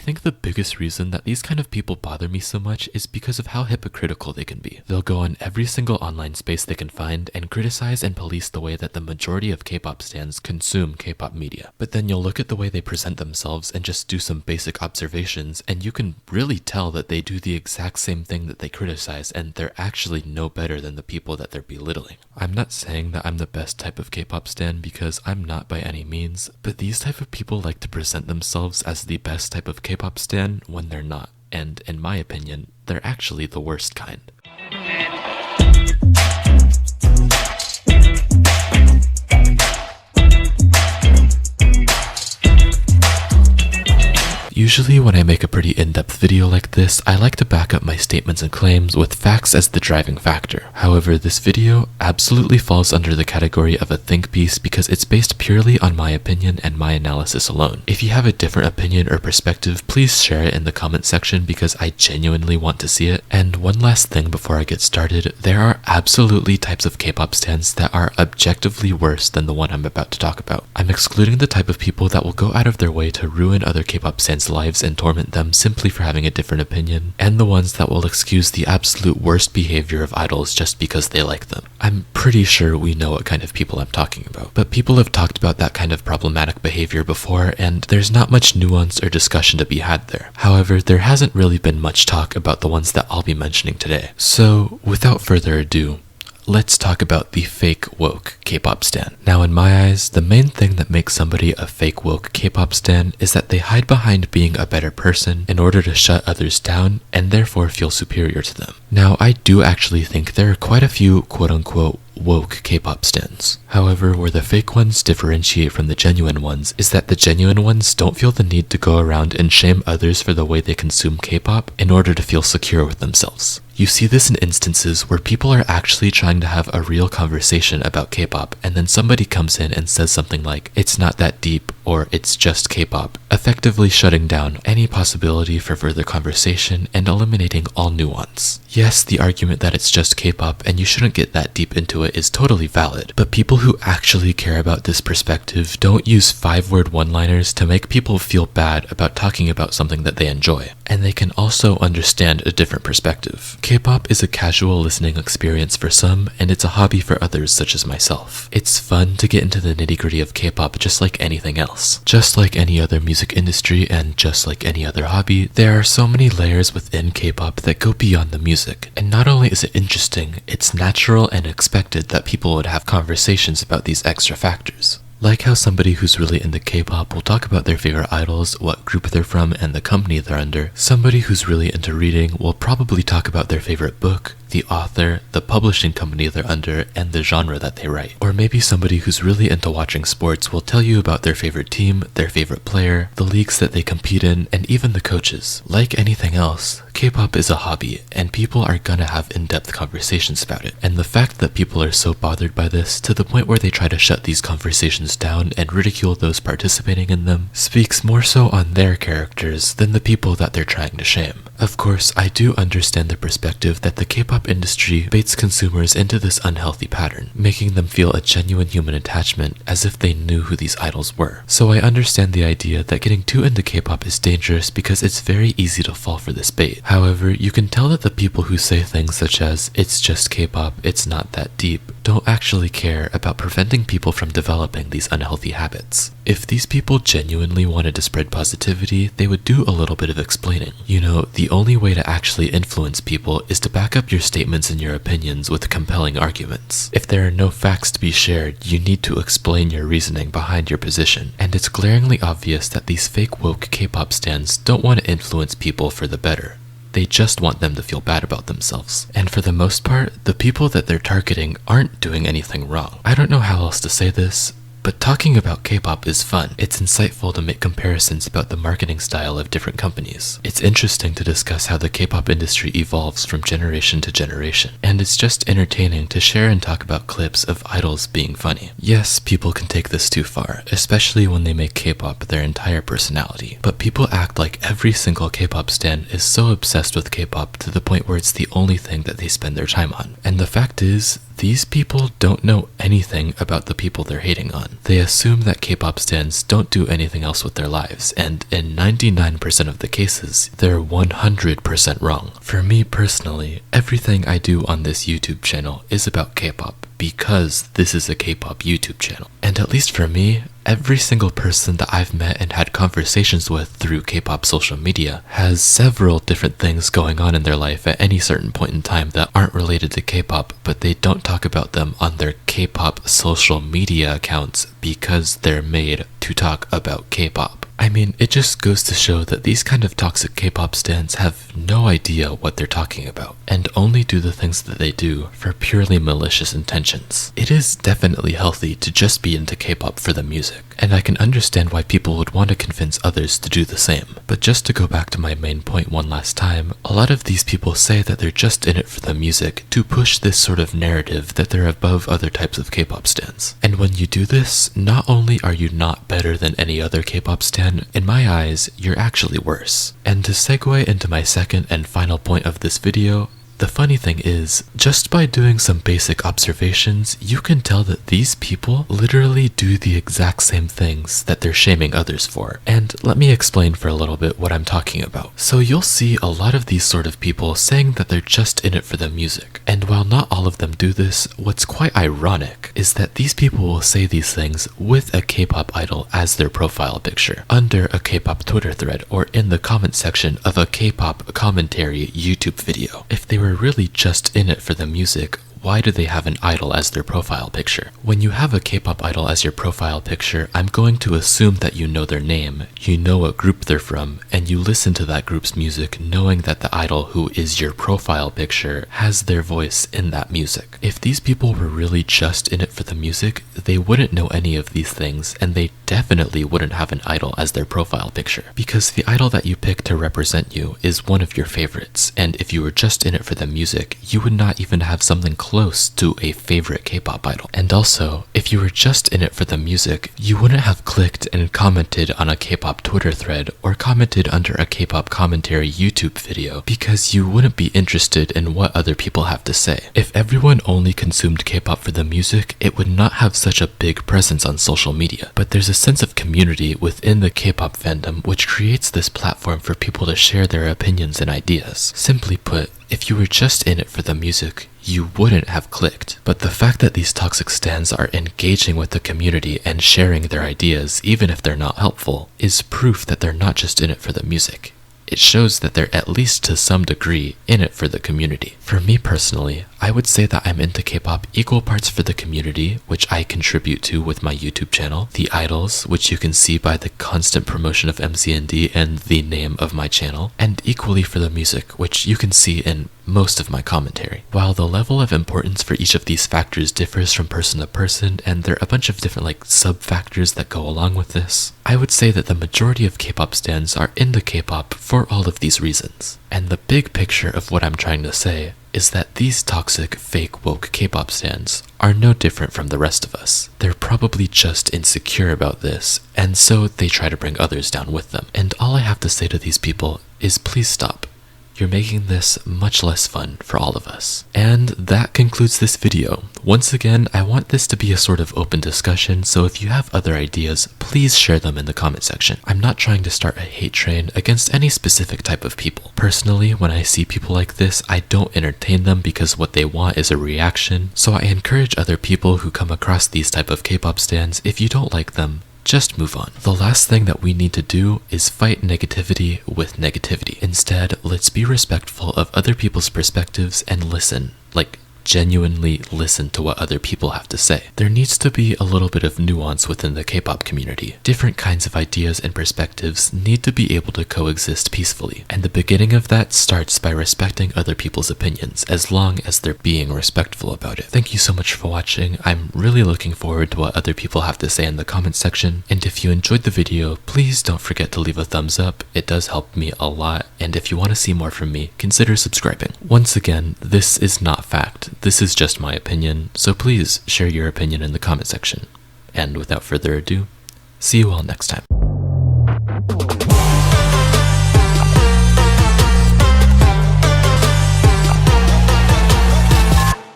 think the biggest reason that these kind of people bother me so much is because of how hypocritical they can be. They'll go on every single online space they can find and criticize and police the way that the majority of K-pop stans consume K-pop media. But then you'll look at the way they present themselves and just do some basic observations, and you can really tell that they do the exact same thing that they criticize, and they're actually no better than the people that they're belittling. I'm not saying that I'm the best type of K-pop stan, because I'm not by any means, but these type of people like to present themselves as the best type of K-pop stan when they're not, and in my opinion, they're actually the worst kind. Usually when I make a pretty in-depth video like this, I like to back up my statements and claims with facts as the driving factor. However, this video absolutely falls under the category of a think piece because it's based purely on my opinion and my analysis alone. If you have a different opinion or perspective, please share it in the comment section because I genuinely want to see it. And one last thing before I get started, there are absolutely types of K-pop stans that are objectively worse than the one I'm about to talk about. I'm excluding the type of people that will go out of their way to ruin other K-pop stans' lives and torment them simply for having a different opinion, and the ones that will excuse the absolute worst behavior of idols just because they like them. I'm pretty sure we know what kind of people I'm talking about, but people have talked about that kind of problematic behavior before, and there's not much nuance or discussion to be had there. However, there hasn't really been much talk about the ones that I'll be mentioning today. So, without further ado, let's talk about the fake woke K-pop stan. Now in my eyes, the main thing that makes somebody a fake woke K-pop stan is that they hide behind being a better person in order to shut others down and therefore feel superior to them. Now I do actually think there are quite a few quote-unquote woke K-pop stans. However, where the fake ones differentiate from the genuine ones is that the genuine ones don't feel the need to go around and shame others for the way they consume K-pop in order to feel secure with themselves. You see this in instances where people are actually trying to have a real conversation about K-pop, and then somebody comes in and says something like, "It's not that deep," or "It's just K-pop," effectively shutting down any possibility for further conversation and eliminating all nuance. Yes, the argument that it's just K-pop and you shouldn't get that deep into it is totally valid, but people who actually care about this perspective don't use 5-word one-liners to make people feel bad about talking about something that they enjoy, and they can also understand a different perspective. K-pop is a casual listening experience for some, and it's a hobby for others such as myself. It's fun to get into the nitty-gritty of K-pop just like anything else. Just like any other music industry and just like any other hobby, there are so many layers within K-pop that go beyond the music. And not only is it interesting, it's natural and expected that people would have conversations about these extra factors. Like how somebody who's really into K-pop will talk about their favorite idols, what group they're from, and the company they're under. Somebody who's really into reading will probably talk about their favorite book, the author, the publishing company they're under, and the genre that they write. Or maybe somebody who's really into watching sports will tell you about their favorite team, their favorite player, the leagues that they compete in, and even the coaches. Like anything else, K-pop is a hobby, and people are gonna have in-depth conversations about it. And the fact that people are so bothered by this to the point where they try to shut these conversations down and ridicule those participating in them speaks more so on their characters than the people that they're trying to shame. Of course, I do understand the perspective that the K-pop industry baits consumers into this unhealthy pattern, making them feel a genuine human attachment as if they knew who these idols were. So I understand the idea that getting too into K-pop is dangerous because it's very easy to fall for this bait. However, you can tell that the people who say things such as, "It's just K-pop, it's not that deep," don't actually care about preventing people from developing these unhealthy habits. If these people genuinely wanted to spread positivity, they would do a little bit of explaining. You know, the only way to actually influence people is to back up your statements and your opinions with compelling arguments. If there are no facts to be shared, you need to explain your reasoning behind your position. And it's glaringly obvious that these fake woke K-pop stans don't want to influence people for the better. They just want them to feel bad about themselves. And for the most part, the people that they're targeting aren't doing anything wrong. I don't know how else to say this, but talking about K-pop is fun. It's insightful to make comparisons about the marketing style of different companies. It's interesting to discuss how the K-pop industry evolves from generation to generation. And it's just entertaining to share and talk about clips of idols being funny. Yes, people can take this too far, especially when they make K-pop their entire personality. But people act like every single K-pop stan is so obsessed with K-pop to the point where it's the only thing that they spend their time on. And the fact is, these people don't know anything about the people they're hating on. They assume that K-pop stans don't do anything else with their lives, and in 99% of the cases, they're 100% wrong. For me personally, everything I do on this YouTube channel is about K-pop, because this is a K-pop YouTube channel. And at least for me, every single person that I've met and had conversations with through K-pop social media has several different things going on in their life at any certain point in time that aren't related to K-pop, but they don't talk about them on their K-pop social media accounts because they're made to talk about K-pop. I mean, it just goes to show that these kind of toxic K-pop stans have no idea what they're talking about, and only do the things that they do for purely malicious intentions. It is definitely healthy to just be into K-pop for the music, and I can understand why people would want to convince others to do the same. But just to go back to my main point one last time, a lot of these people say that they're just in it for the music to push this sort of narrative that they're above other types of K-pop stans. And when you do this, not only are you not better than any other K-pop stan, in my eyes, you're actually worse. And to segue into my second and final point of this video, the funny thing is, just by doing some basic observations, you can tell that these people literally do the exact same things that they're shaming others for. And let me explain for a little bit what I'm talking about. So you'll see a lot of these sort of people saying that they're just in it for the music. And while not all of them do this, what's quite ironic is that these people will say these things with a K-pop idol as their profile picture, under a K-pop Twitter thread, or in the comment section of a K-pop commentary YouTube video. If they were really just in it for the music, why do they have an idol as their profile picture? When you have a K-pop idol as your profile picture, I'm going to assume that you know their name, you know what group they're from, and you listen to that group's music knowing that the idol who is your profile picture has their voice in that music. If these people were really just in it for the music, they wouldn't know any of these things, and they definitely wouldn't have an idol as their profile picture. Because the idol that you pick to represent you is one of your favorites, and if you were just in it for the music, you would not even have something close to a favorite K-pop idol. And also, if you were just in it for the music, you wouldn't have clicked and commented on a K-pop Twitter thread or commented under a K-pop commentary YouTube video, because you wouldn't be interested in what other people have to say. If everyone only consumed K-pop for the music, it would not have such a big presence on social media. But there's a sense of community within the K-pop fandom which creates this platform for people to share their opinions and ideas. Simply put, if you were just in it for the music, you wouldn't have clicked. But the fact that these toxic stans are engaging with the community and sharing their ideas, even if they're not helpful, is proof that they're not just in it for the music. It shows that they're at least to some degree in it for the community. For me personally, I would say that I'm into K-pop equal parts for the community, which I contribute to with my YouTube channel, the idols, which you can see by the constant promotion of MCND and the name of my channel, and equally for the music, which you can see in most of my commentary. While the level of importance for each of these factors differs from person to person, and there are a bunch of different sub-factors that go along with this, I would say that the majority of K-pop stans are into K-pop for all of these reasons. And the big picture of what I'm trying to say is that these toxic, fake, woke K-pop stans are no different from the rest of us. They're probably just insecure about this, and so they try to bring others down with them. And all I have to say to these people is please stop. You're making this much less fun for all of us. And that concludes this video. Once again, I want this to be a sort of open discussion, so if you have other ideas, please share them in the comment section. I'm not trying to start a hate train against any specific type of people. Personally, when I see people like this, I don't entertain them because what they want is a reaction, so I encourage other people who come across these type of K-pop stans, if you don't like them, just move on. The last thing that we need to do is fight negativity with negativity. Instead, let's be respectful of other people's perspectives and listen. Genuinely listen to what other people have to say. There needs to be a little bit of nuance within the K-pop community. Different kinds of ideas and perspectives need to be able to coexist peacefully, and the beginning of that starts by respecting other people's opinions, as long as they're being respectful about it. Thank you so much for watching. I'm really looking forward to what other people have to say in the comment section, and if you enjoyed the video, please don't forget to leave a thumbs up. It does help me a lot, and if you want to see more from me, consider subscribing. Once again, this is not fact. This is just my opinion, so please share your opinion in the comment section. And without further ado, see you all next time.